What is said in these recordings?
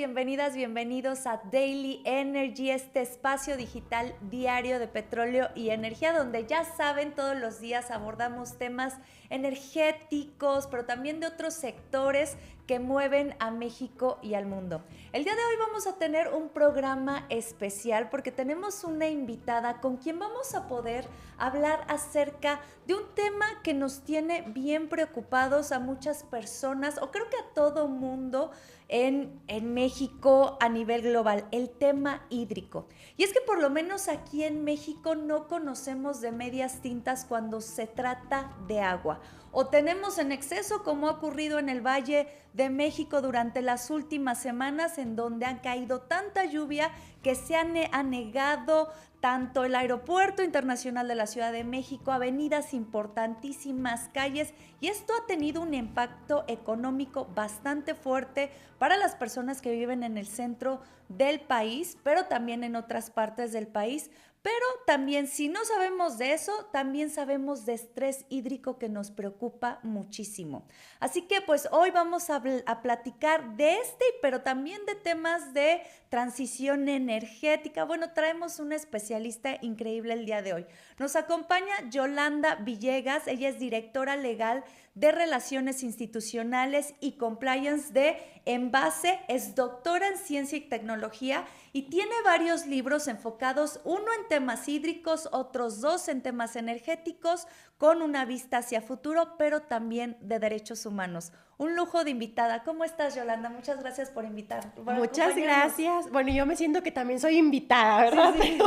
bienvenidas, bienvenidos a Daily Energy, este espacio digital diario de petróleo y energía, donde ya saben, todos los días abordamos temas energéticos, pero también de otros sectores que mueven a México y al mundo. El día de hoy vamos a tener un programa especial porque tenemos una invitada con quien vamos a poder hablar acerca de un tema que nos tiene bien preocupados a muchas personas, o creo que a todo mundo en México a nivel global, el tema hídrico. Y es que por lo menos aquí en México no conocemos de medias tintas cuando se trata de agua. O tenemos en exceso, como ha ocurrido en el Valle de México durante las últimas semanas, en donde han caído tanta lluvia que se han anegado tanto el Aeropuerto Internacional de la Ciudad de México, avenidas importantísimas, calles, y esto ha tenido un impacto económico bastante fuerte para las personas que viven en el centro del país, pero también en otras partes del país. Pero también, si no sabemos de eso, también sabemos de estrés hídrico que nos preocupa muchísimo. Así que pues hoy vamos a platicar de pero también de temas de transición energética. Bueno, traemos una especialista increíble el día de hoy. Nos acompaña Yolanda Villegas, ella es directora legal de Relaciones Institucionales y Compliance de Envase, es doctora en Ciencia y Tecnología y tiene varios libros enfocados, uno en temas hídricos, otros dos en temas energéticos, con una vista hacia futuro, pero también de derechos humanos. Un lujo de invitada. ¿Cómo estás, Yolanda? Muchas gracias por invitarme. Muchas gracias. Bueno, yo me siento que también soy invitada, ¿verdad? Sí.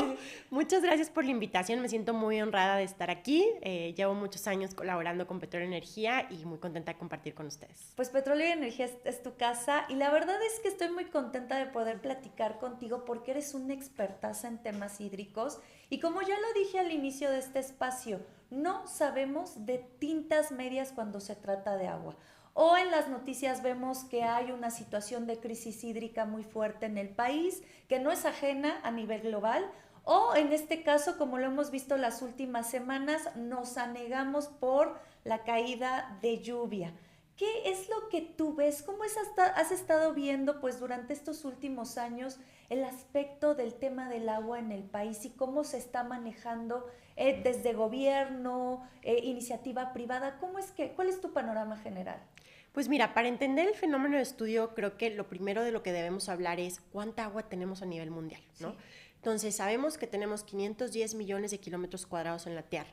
Muchas gracias por la invitación. Me siento muy honrada de estar aquí. Llevo muchos años colaborando con Petróleo y Energía y muy contenta de compartir con ustedes. Pues Petróleo y Energía es tu casa y la verdad es que estoy muy contenta de poder platicar contigo porque eres una expertaza en temas hídricos y como ya lo dije al inicio de este espacio, no sabemos de tintas medias cuando se trata de agua. O en las noticias vemos que hay una situación de crisis hídrica muy fuerte en el país, que no es ajena a nivel global, o en este caso, como lo hemos visto las últimas semanas, nos anegamos por la caída de lluvia. ¿Qué es lo que tú ves? ¿Cómo has estado viendo pues durante estos últimos años el aspecto del tema del agua en el país y cómo se está manejando desde gobierno, iniciativa privada? ¿Cuál es tu panorama general? Pues mira, para entender el fenómeno de estudio, creo que lo primero de lo que debemos hablar es cuánta agua tenemos a nivel mundial, ¿no? Sí. Entonces, sabemos que tenemos 510 millones de kilómetros cuadrados en la Tierra,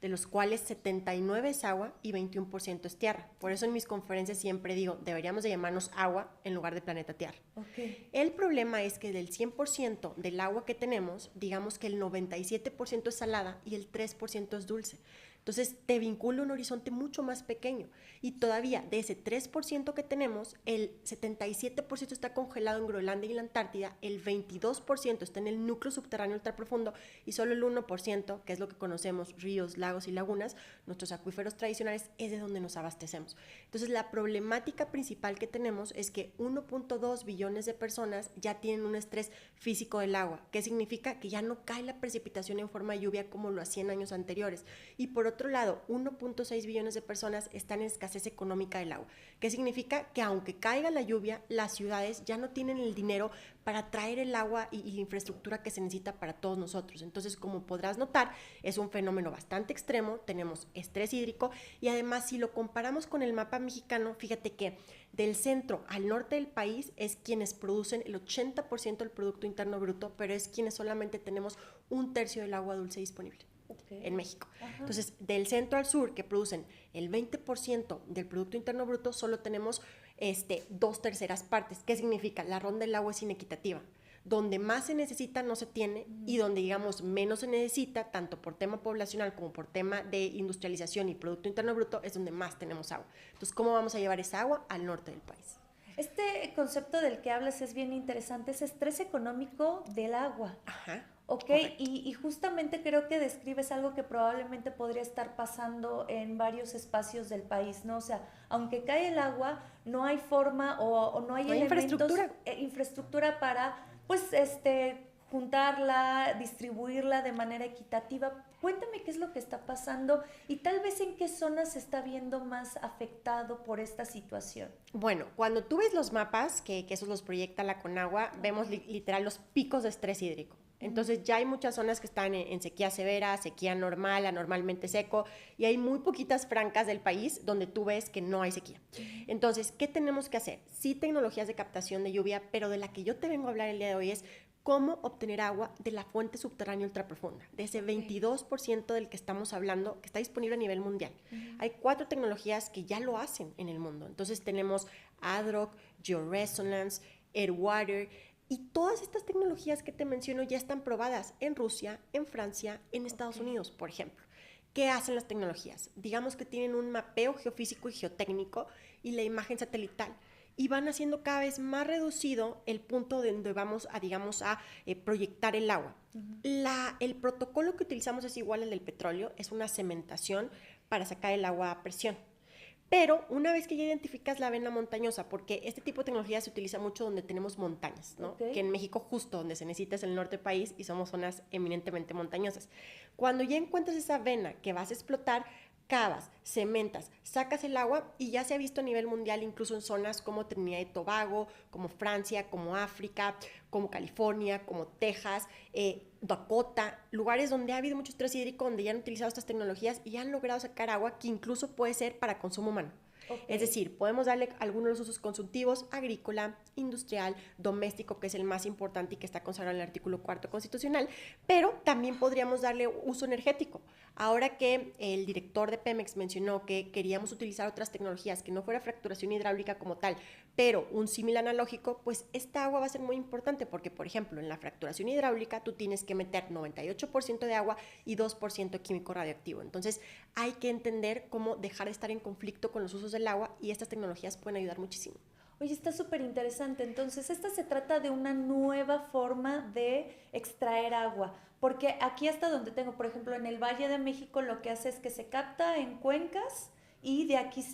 de los cuales 79 es agua y 21% es tierra. Por eso en mis conferencias siempre digo, deberíamos de llamarnos agua en lugar de planeta Tierra. Okay. El problema es que del 100% del agua que tenemos, digamos que el 97% es salada y el 3% es dulce. Entonces te vincula un horizonte mucho más pequeño y todavía de ese 3% que tenemos, el 77% está congelado en Groenlandia y la Antártida, el 22% está en el núcleo subterráneo ultraprofundo y solo el 1%, que es lo que conocemos, ríos, lagos y lagunas, nuestros acuíferos tradicionales, es de donde nos abastecemos. Entonces la problemática principal que tenemos es que 1.2 billones de personas ya tienen un estrés físico del agua, que significa que ya no cae la precipitación en forma de lluvia como lo hacía en años anteriores. Y por otro lado, 1.6 billones de personas están en escasez económica del agua, que significa que aunque caiga la lluvia, las ciudades ya no tienen el dinero para traer el agua y la infraestructura que se necesita para todos nosotros. Entonces, como podrás notar, es un fenómeno bastante extremo, tenemos estrés hídrico y además si lo comparamos con el mapa mexicano, fíjate que del centro al norte del país es quienes producen el 80% del Producto Interno Bruto, pero es quienes solamente tenemos un tercio del agua dulce disponible. Okay. En México. Ajá. Entonces, del centro al sur, que producen el 20% del Producto Interno Bruto, solo tenemos 2/3 partes. ¿Qué significa? La ronda del agua es inequitativa. Donde más se necesita no se tiene y donde, digamos, menos se necesita, tanto por tema poblacional como por tema de industrialización y Producto Interno Bruto, es donde más tenemos agua. Entonces, ¿cómo vamos a llevar esa agua al norte del país? Este concepto del que hablas es bien interesante, es estrés económico del agua. Ajá. Ok, y justamente creo que describes algo que probablemente podría estar pasando en varios espacios del país, ¿no? O sea, aunque cae el agua, no hay forma o no hay elementos, infraestructura para, pues, juntarla, distribuirla de manera equitativa. Cuéntame qué es lo que está pasando y tal vez en qué zonas se está viendo más afectado por esta situación. Bueno, cuando tú ves los mapas, que esos los proyecta la Conagua, vemos literal los picos de estrés hídrico. Entonces ya hay muchas zonas que están en sequía severa, sequía normal, anormalmente seco, y hay muy poquitas francas del país donde tú ves que no hay sequía. Entonces, ¿qué tenemos que hacer? Sí, tecnologías de captación de lluvia, pero de la que yo te vengo a hablar el día de hoy es cómo obtener agua de la fuente subterránea ultraprofunda, de ese 22% del que estamos hablando, que está disponible a nivel mundial. Hay 4 tecnologías que ya lo hacen en el mundo. Entonces tenemos ADROC, Georesonance, Airwater, y todas estas tecnologías que te menciono ya están probadas en Rusia, en Francia, en Estados Unidos, por ejemplo. ¿Qué hacen las tecnologías? Digamos que tienen un mapeo geofísico y geotécnico y la imagen satelital, y van haciendo cada vez más reducido el punto donde vamos a, digamos, a proyectar el agua. El protocolo que utilizamos es igual al del petróleo, es una cementación para sacar el agua a presión. Pero una vez que ya identificas la vena montañosa, porque este tipo de tecnología se utiliza mucho donde tenemos montañas, ¿no? Que en México justo donde se necesita es el norte del país y somos zonas eminentemente montañosas. Cuando ya encuentras esa vena que vas a explotar, cavas, cementas, sacas el agua y ya se ha visto a nivel mundial incluso en zonas como Trinidad y Tobago, como Francia, como África, como California, como Texas, Dakota, lugares donde ha habido mucho estrés hídrico, donde ya han utilizado estas tecnologías y han logrado sacar agua que incluso puede ser para consumo humano. Es decir, podemos darle algunos de los usos consultivos, agrícola, industrial, doméstico, que es el más importante y que está consagrado en el artículo 4 constitucional, pero también podríamos darle uso energético. Ahora que el director de Pemex mencionó que queríamos utilizar otras tecnologías, que no fuera fracturación hidráulica como tal, pero un símil analógico, pues esta agua va a ser muy importante porque, por ejemplo, en la fracturación hidráulica tú tienes que meter 98% de agua y 2% químico radioactivo. Entonces hay que entender cómo dejar de estar en conflicto con los usos del agua y estas tecnologías pueden ayudar muchísimo. Oye, está súper interesante. Entonces, esta se trata de una nueva forma de extraer agua, porque aquí hasta donde tengo, por ejemplo, en el Valle de México, lo que hace es que se capta en cuencas y de aquí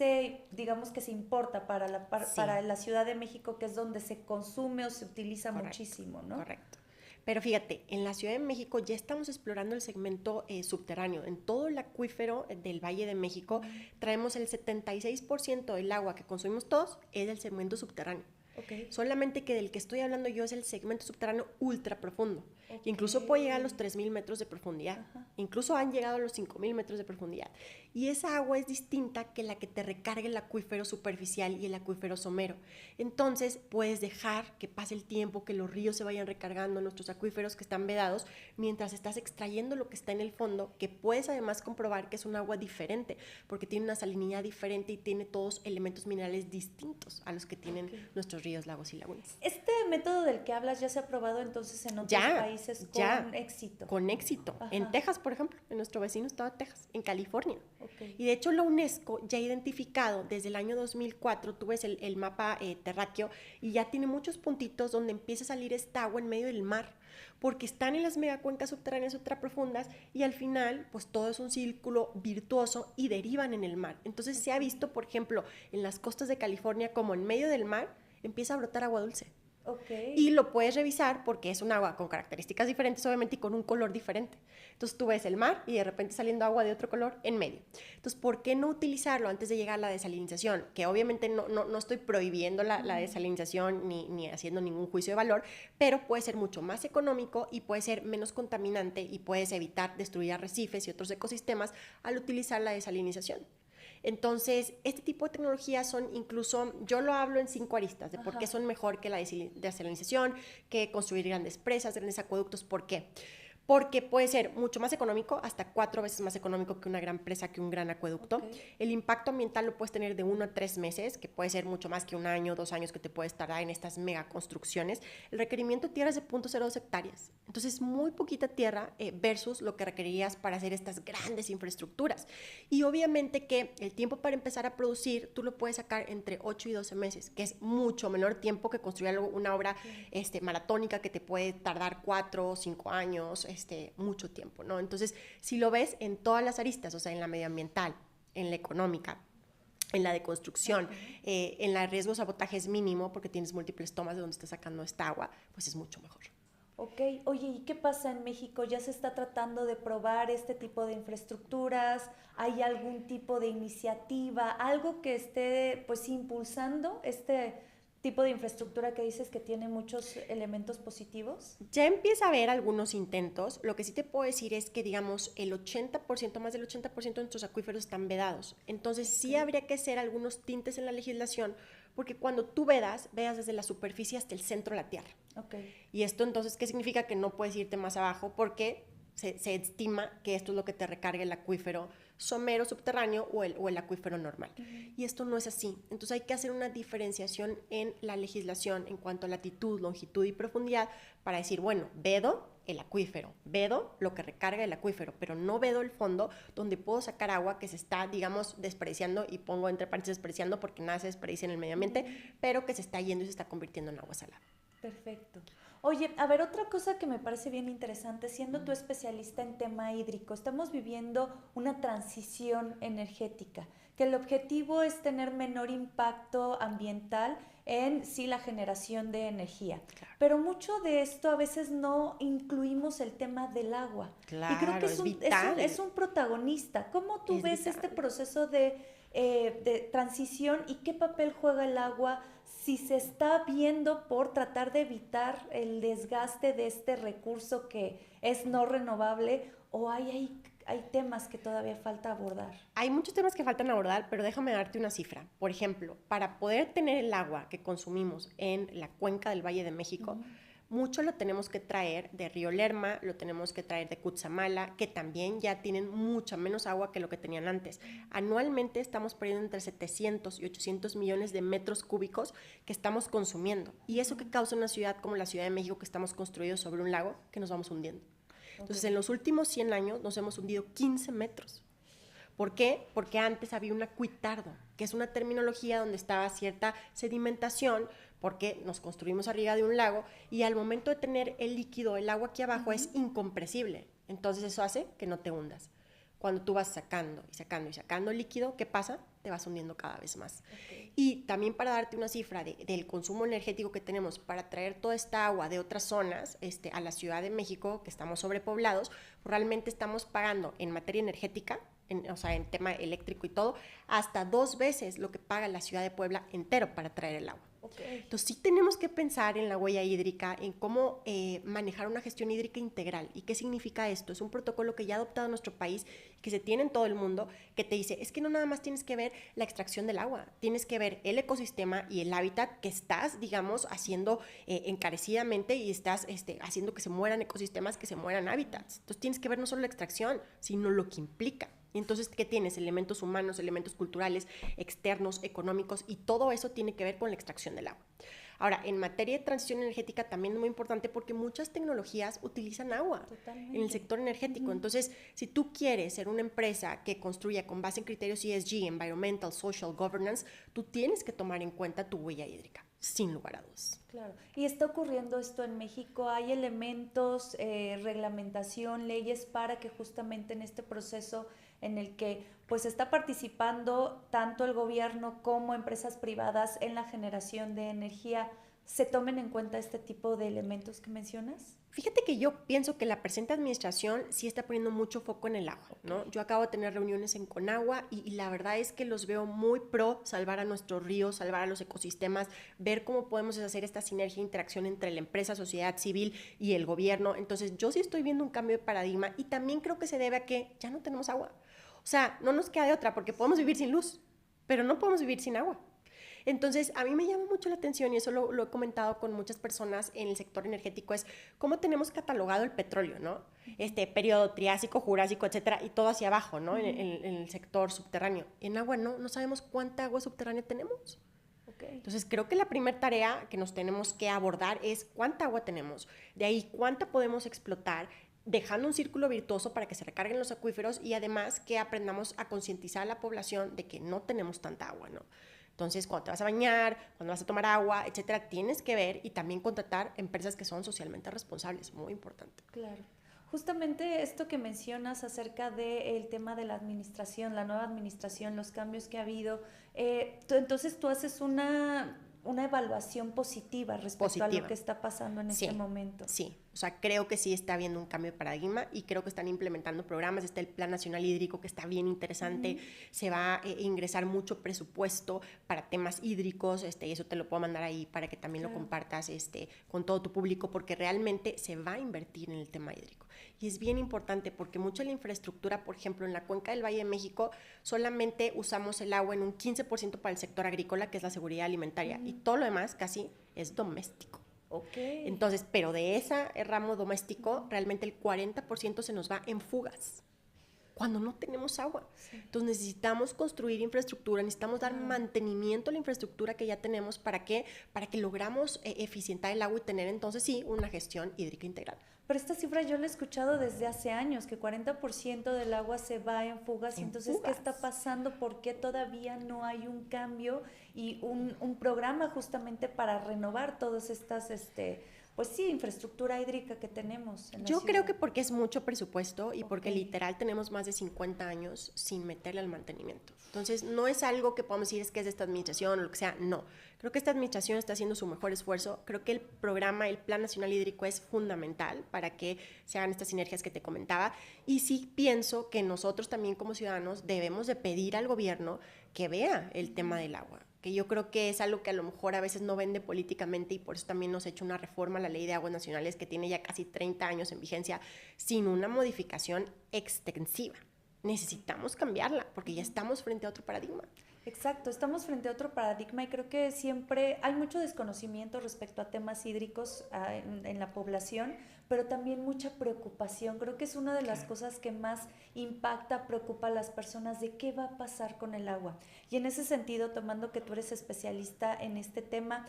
digamos que se importa para la Ciudad de México, que es donde se consume o se utiliza muchísimo, ¿no? Correcto. Pero fíjate, en la Ciudad de México ya estamos explorando el segmento subterráneo. En todo el acuífero del Valle de México traemos el 76% del agua que consumimos todos es del segmento subterráneo. Solamente que del que estoy hablando yo es el segmento subterráneo ultra profundo. Incluso puede llegar a los 3.000 metros de profundidad. Incluso han llegado a los 5.000 metros de profundidad. Y esa agua es distinta que la que te recarga el acuífero superficial y el acuífero somero. Entonces puedes dejar que pase el tiempo, que los ríos se vayan recargando, nuestros acuíferos que están vedados, mientras estás extrayendo lo que está en el fondo, que puedes además comprobar que es un agua diferente, porque tiene una salinidad diferente y tiene todos elementos minerales distintos a los que tienen nuestros ríos, lagos y lagunas. Este método del que hablas ya se ha probado entonces en otros países con éxito. Con éxito. En Texas, por ejemplo, en nuestro vecino estado de Texas, en California. Y de hecho la UNESCO ya ha identificado desde el año 2004, tú ves el mapa terráqueo y ya tiene muchos puntitos donde empieza a salir esta agua en medio del mar, porque están en las megacuencas subterráneas ultraprofundas y al final pues todo es un círculo virtuoso y derivan en el mar. Entonces se ha visto, por ejemplo, en las costas de California como en medio del mar empieza a brotar agua dulce. Y lo puedes revisar porque es un agua con características diferentes, obviamente, y con un color diferente. Entonces tú ves el mar y de repente saliendo agua de otro color en medio. Entonces, ¿por qué no utilizarlo antes de llegar a la desalinización? Que obviamente no estoy prohibiendo la desalinización ni haciendo ningún juicio de valor, pero puede ser mucho más económico y puede ser menos contaminante y puedes evitar destruir arrecifes y otros ecosistemas al utilizar la desalinización. Entonces, este tipo de tecnologías son incluso, yo lo hablo en 5 aristas, de por qué son mejor que la desalinización, que construir grandes presas, grandes acueductos. ¿Por qué? Porque puede ser mucho más económico, hasta 4 veces más económico que una gran presa, que un gran acueducto. El impacto ambiental lo puedes tener de 1 a 3 meses, que puede ser mucho más que 1 año, 2 años que te puedes tardar en estas mega construcciones. El requerimiento de tierra es de 0.02 hectáreas. Entonces, muy poquita tierra versus lo que requerirías para hacer estas grandes infraestructuras. Y obviamente que el tiempo para empezar a producir, tú lo puedes sacar entre 8 y 12 meses, que es mucho menor tiempo que construir una obra maratónica que te puede tardar 4 o 5 años, mucho tiempo, ¿no? Entonces, si lo ves en todas las aristas, o sea, en la medioambiental, en la económica, en la de construcción, en la de riesgo de sabotaje es mínimo porque tienes múltiples tomas de donde estás sacando esta agua, pues es mucho mejor. Ok, oye, ¿y qué pasa en México? ¿Ya se está tratando de probar este tipo de infraestructuras? ¿Hay algún tipo de iniciativa, algo que esté pues impulsando este tipo de infraestructura que dices que tiene muchos elementos positivos? Ya empieza a haber algunos intentos. Lo que sí te puedo decir es que, digamos, el 80%, más del 80% de nuestros acuíferos están vedados. Entonces, sí Ok, habría que hacer algunos tintes en la legislación, porque cuando tú vedas desde la superficie hasta el centro de la tierra. ok. Y esto entonces, ¿qué significa? Que no puedes irte más abajo porque se estima que esto es lo que te recarga el acuífero somero subterráneo o el acuífero normal. Y esto no es así. Entonces hay que hacer una diferenciación en la legislación en cuanto a latitud, longitud y profundidad para decir, bueno, vedo el acuífero, vedo lo que recarga el acuífero, pero no vedo el fondo donde puedo sacar agua que se está, digamos, desperdiciando, y pongo entre paréntesis desperdiciando porque nada se desperdicia en el medio ambiente, pero que se está yendo y se está convirtiendo en agua salada. Perfecto. Oye, a ver, otra cosa que me parece bien interesante, siendo tú especialista en tema hídrico, estamos viviendo una transición energética, que el objetivo es tener menor impacto ambiental en sí la generación de energía. Claro. Pero mucho de esto a veces no incluimos el tema del agua. Y creo que Claro, es vital. es un protagonista. ¿Cómo tú Es ves este vital. proceso de transición y qué papel juega el agua si se está viendo por tratar de evitar el desgaste de este recurso que es no renovable o hay temas que todavía falta abordar? Hay muchos temas que faltan abordar, pero déjame darte una cifra. Por ejemplo, para poder tener el agua que consumimos en la cuenca del Valle de México, mucho lo tenemos que traer de Río Lerma, lo tenemos que traer de Cutzamala, que también ya tienen mucha menos agua que lo que tenían antes. Anualmente estamos perdiendo entre 700 y 800 millones de metros cúbicos que estamos consumiendo. Y eso que causa una ciudad como la Ciudad de México, que estamos construidos sobre un lago, que nos vamos hundiendo. Entonces, en los últimos 100 años nos hemos hundido 15 metros. ¿Por qué? Porque antes había un acuitardo, que es una terminología donde estaba cierta sedimentación, porque nos construimos arriba de un lago y al momento de tener el líquido, el agua aquí abajo, es incompresible. Entonces eso hace que no te hundas. Cuando tú vas sacando y sacando y sacando el líquido, ¿qué pasa? Te vas hundiendo cada vez más. Okay. Y también, para darte una cifra del consumo energético que tenemos para traer toda esta agua de otras zonas a la Ciudad de México, que estamos sobrepoblados, realmente estamos pagando en materia energética, o sea, en tema eléctrico y todo, hasta 2 veces lo que paga la Ciudad de Puebla entero para traer el agua. Okay. Entonces sí tenemos que pensar en la huella hídrica, en cómo manejar una gestión hídrica integral. ¿Y qué significa esto? Es un protocolo que ya ha adoptado nuestro país, que se tiene en todo el mundo, que te dice, es que no nada más tienes que ver la extracción del agua, tienes que ver el ecosistema y el hábitat que estás, digamos, haciendo encarecidamente, y estás haciendo que se mueran ecosistemas, que se mueran hábitats. Entonces tienes que ver no solo la extracción, sino lo que implica. Entonces, ¿qué tienes? Elementos humanos, elementos culturales, externos, económicos, y todo eso tiene que ver con la extracción del agua. Ahora, en materia de transición energética también es muy importante, porque muchas tecnologías utilizan agua. Totalmente. En el sector energético. Entonces, si tú quieres ser una empresa que construya con base en criterios ESG, Environmental, Social, Governance, tú tienes que tomar en cuenta tu huella hídrica, sin lugar a dudas. Claro. ¿Y está ocurriendo esto en México? ¿Hay elementos, reglamentación, leyes para que justamente en este proceso en el que pues está participando tanto el gobierno como empresas privadas en la generación de energía, se tomen en cuenta este tipo de elementos que mencionas? Fíjate que yo pienso que la presente administración sí está poniendo mucho foco en el agua, ¿no? Yo acabo de tener reuniones en Conagua y la verdad es que los veo muy pro salvar a nuestros ríos, salvar a los ecosistemas, ver cómo podemos hacer esta sinergia e interacción entre la empresa, sociedad civil y el gobierno. Entonces yo sí estoy viendo un cambio de paradigma, y también creo que se debe a que ya no tenemos agua. O sea, no nos queda de otra, porque podemos vivir sin luz, pero no podemos vivir sin agua. Entonces, a mí me llama mucho la atención, y eso lo he comentado con muchas personas en el sector energético, es cómo tenemos catalogado el petróleo, ¿no? Periodo Triásico, Jurásico, etcétera, y todo hacia abajo, ¿no? En el sector subterráneo. En agua no sabemos cuánta agua subterránea tenemos. Okay. Entonces, creo que la primera tarea que nos tenemos que abordar es cuánta agua tenemos, de ahí cuánta podemos explotar, dejando un círculo virtuoso para que se recarguen los acuíferos, y además que aprendamos a concientizar a la población de que no tenemos tanta agua, ¿no? Entonces, cuando te vas a bañar, cuando vas a tomar agua, etcétera, tienes que ver y también contratar empresas que son socialmente responsables, muy importante. Claro. Justamente esto que mencionas acerca del tema de la administración, la nueva administración, los cambios que ha habido, entonces tú haces una evaluación positiva respecto a lo que está pasando en este momento. Sí, o sea, creo que sí está habiendo un cambio de paradigma y creo que están implementando programas. Está el Plan Nacional Hídrico, que está bien interesante. Se va a ingresar mucho presupuesto para temas hídricos, y eso te lo puedo mandar ahí para que también lo compartas con todo tu público, porque realmente se va a invertir en el tema hídrico. Y es bien importante porque mucha de la infraestructura, por ejemplo, en la cuenca del Valle de México, solamente usamos el agua en un 15% para el sector agrícola, que es la seguridad alimentaria, y todo lo demás casi es doméstico. Entonces, pero de ese ramo doméstico, realmente el 40% se nos va en fugas cuando no tenemos agua. Entonces necesitamos construir infraestructura, necesitamos dar mantenimiento a la infraestructura que ya tenemos. ¿Para qué? Para que logramos eficientar el agua y tener entonces sí una gestión hídrica integral. Pero esta cifra yo la he escuchado desde hace años, que 40% del agua se va en fugas. Entonces, ¿qué está pasando? ¿Por qué todavía no hay un cambio y un programa justamente para renovar todas estas, pues sí, infraestructura hídrica que tenemos en la Yo ciudad? creo que porque es mucho presupuesto y porque literal tenemos más de 50 años sin meterle al mantenimiento. Entonces, no es algo que podamos decir es que es de esta administración o lo que sea, no. Creo que esta administración está haciendo su mejor esfuerzo. Creo que el programa, el Plan Nacional Hídrico es fundamental para que se hagan estas sinergias que te comentaba. Y sí pienso que nosotros también como ciudadanos debemos de pedir al gobierno que vea el tema del agua, que yo creo que es algo que a lo mejor a veces no vende políticamente, y por eso también nos ha hecho una reforma a la Ley de Aguas Nacionales que tiene ya casi 30 años en vigencia sin una modificación extensiva. Necesitamos cambiarla porque ya estamos frente a otro paradigma. Exacto, estamos frente a otro paradigma y creo que siempre hay mucho desconocimiento respecto a temas hídricos en la población, pero también mucha preocupación. Creo que es una de las cosas que más impacta, preocupa a las personas de qué va a pasar con el agua. Y en ese sentido, tomando que tú eres especialista en este tema,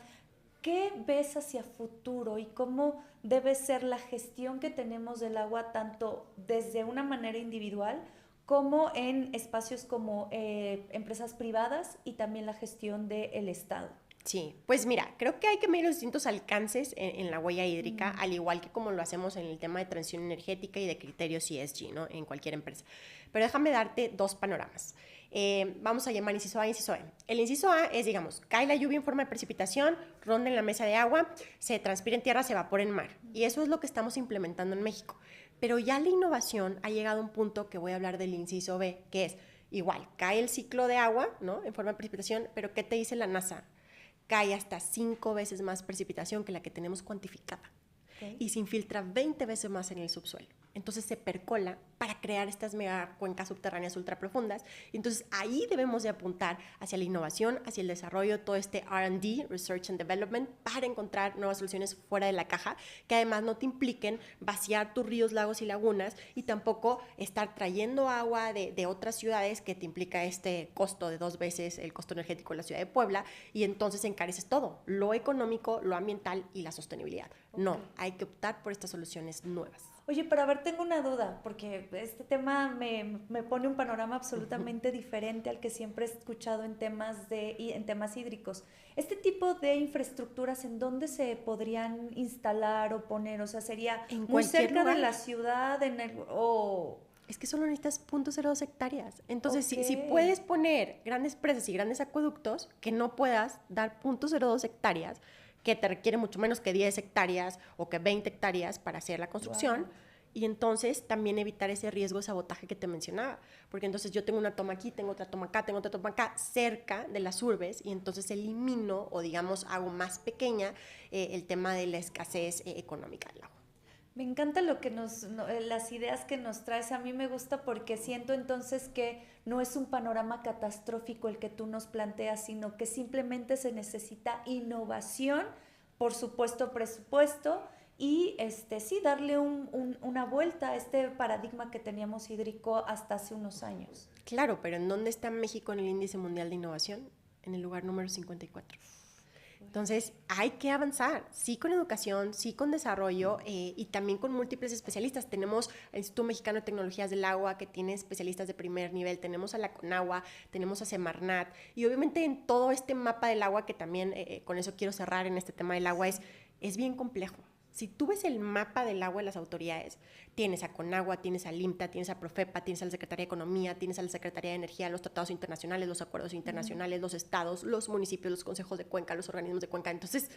¿qué ves hacia futuro y cómo debe ser la gestión que tenemos del agua tanto desde una manera individual como en espacios como empresas privadas y también la gestión del Estado? Sí, pues mira, creo que hay que medir los distintos alcances en la huella hídrica, al igual que como lo hacemos en el tema de transición energética y de criterios ESG, ¿no? En cualquier empresa. Pero déjame darte dos panoramas. Vamos a llamar inciso A e inciso B. El inciso A es, digamos, cae la lluvia en forma de precipitación, ronda en la mesa de agua, se transpira en tierra, se evapora en mar. Y eso es lo que estamos implementando en México. Pero ya la innovación ha llegado a un punto que voy a hablar del inciso B, que es igual, cae el ciclo de agua, ¿no? En forma de precipitación, pero ¿qué te dice la NASA? Cae hasta 5 veces más precipitación que la que tenemos cuantificada. Y se infiltra 20 veces más en el subsuelo. Entonces se percola para crear estas mega cuencas subterráneas ultraprofundas. Entonces ahí debemos de apuntar hacia la innovación, hacia el desarrollo, todo este R&D, Research and Development, para encontrar nuevas soluciones fuera de la caja, que además no te impliquen vaciar tus ríos, lagos y lagunas, y tampoco estar trayendo agua de otras ciudades, que te implica este costo de 2 veces el costo energético de la ciudad de Puebla, y entonces encareces todo, lo económico, lo ambiental y la sostenibilidad. No, hay que optar por estas soluciones nuevas. Oye, pero a ver, tengo una duda, porque este tema me pone un panorama absolutamente diferente al que siempre he escuchado en temas hídricos. Este tipo de infraestructuras, ¿en dónde se podrían instalar o poner? O sea, ¿sería muy cerca de la ciudad? Es que solo necesitas 0.02 hectáreas. Entonces, si puedes poner grandes presas y grandes acueductos, que no puedas dar 0.02 hectáreas, que te requiere mucho menos que 10 hectáreas o que 20 hectáreas para hacer la construcción. Wow. Y entonces también evitar ese riesgo de sabotaje que te mencionaba. Porque entonces yo tengo una toma aquí, tengo otra toma acá, tengo otra toma acá, cerca de las urbes, y entonces elimino o digamos hago más pequeña el tema de la escasez económica del agua. Me encanta las ideas que nos traes. A mí me gusta porque siento entonces que no es un panorama catastrófico el que tú nos planteas, sino que simplemente se necesita innovación, por supuesto presupuesto, y sí, darle una vuelta a este paradigma que teníamos hídrico hasta hace unos años. Claro, pero ¿en dónde está México en el Índice Mundial de Innovación? En el lugar número 54. Entonces, hay que avanzar, sí con educación, sí con desarrollo y también con múltiples especialistas. Tenemos el Instituto Mexicano de Tecnologías del Agua, que tiene especialistas de primer nivel, tenemos a la Conagua, tenemos a Semarnat, y obviamente en todo este mapa del agua, que también con eso quiero cerrar en este tema del agua, es bien complejo. Si tú ves el mapa del agua de las autoridades, tienes a Conagua, tienes a LIMTA, tienes a Profepa, tienes a la Secretaría de Economía, tienes a la Secretaría de Energía, los tratados internacionales, los acuerdos internacionales, los estados, los municipios, los consejos de cuenca, los organismos de cuenca. Entonces,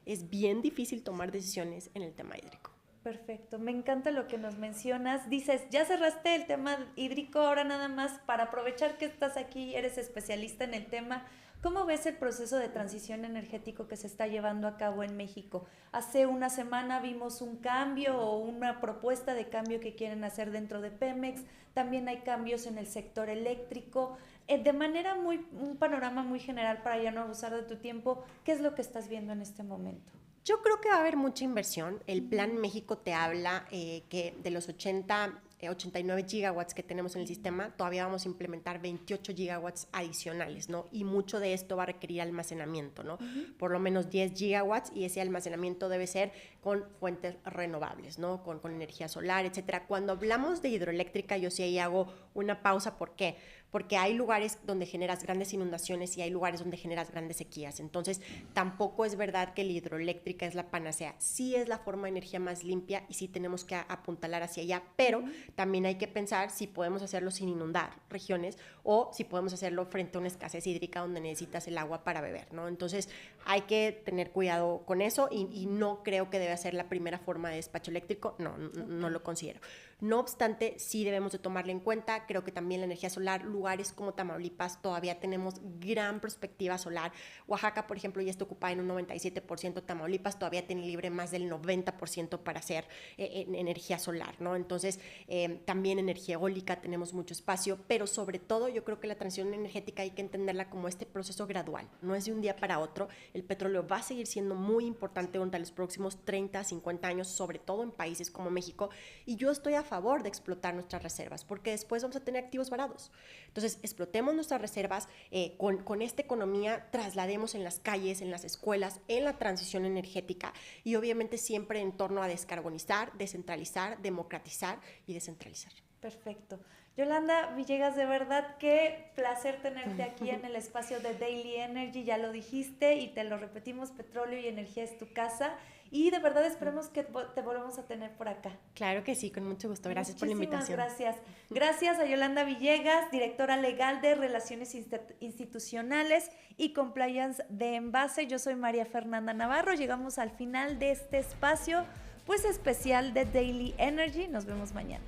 es bien difícil tomar decisiones en el tema hídrico. Perfecto, me encanta lo que nos mencionas. Dices, ya cerraste el tema hídrico, ahora nada más para aprovechar que estás aquí, eres especialista en el tema. ¿Cómo ves el proceso de transición energético que se está llevando a cabo en México? Hace una semana vimos un cambio o una propuesta de cambio que quieren hacer dentro de Pemex. También hay cambios en el sector eléctrico. De manera un panorama muy general, para ya no abusar de tu tiempo, ¿qué es lo que estás viendo en este momento? Yo creo que va a haber mucha inversión. El Plan México te habla que de los 89 gigawatts que tenemos en el sistema, todavía vamos a implementar 28 gigawatts adicionales, ¿no? Y mucho de esto va a requerir almacenamiento, ¿no? Por lo menos 10 gigawatts, y ese almacenamiento debe ser con fuentes renovables, ¿no? Con energía solar, etcétera. Cuando hablamos de hidroeléctrica, yo sí ahí hago una pausa. ¿Por qué? Porque hay lugares donde generas grandes inundaciones y hay lugares donde generas grandes sequías. Entonces, tampoco es verdad que la hidroeléctrica es la panacea. Sí es la forma de energía más limpia y sí tenemos que apuntalar hacia allá, pero también hay que pensar si podemos hacerlo sin inundar regiones o si podemos hacerlo frente a una escasez hídrica donde necesitas el agua para beber, ¿no? Entonces, hay que tener cuidado con eso y no creo que debe ser la primera forma de despacho eléctrico. No lo considero. No obstante, sí debemos de tomarla en cuenta. Creo que también la energía solar, lugares como Tamaulipas, todavía tenemos gran perspectiva solar. Oaxaca, por ejemplo, ya está ocupada en un 97%. Tamaulipas todavía tiene libre más del 90% para hacer energía solar, ¿no? Entonces, también energía eólica, tenemos mucho espacio, pero sobre todo yo creo que la transición energética hay que entenderla como este proceso gradual. No es de un día para otro. El petróleo va a seguir siendo muy importante durante los próximos 30, 50 años, sobre todo en países como México, y yo estoy a favor de explotar nuestras reservas, porque después vamos a tener activos varados. Entonces, explotemos nuestras reservas, con esta economía traslademos en las calles, en las escuelas, en la transición energética, y obviamente siempre en torno a descarbonizar, descentralizar, democratizar y descentralizar. Perfecto. Yolanda Villegas, de verdad, qué placer tenerte aquí en el espacio de Daily Energy. Ya lo dijiste y te lo repetimos, petróleo y energía es tu casa. Y de verdad esperemos que te volvamos a tener por acá. Claro que sí, con mucho gusto. Gracias por la invitación. Gracias. Gracias a Yolanda Villegas, directora legal de Relaciones Institucionales y Compliance de Envase. Yo soy María Fernanda Navarro. Llegamos al final de este espacio, pues especial de Daily Energy. Nos vemos mañana.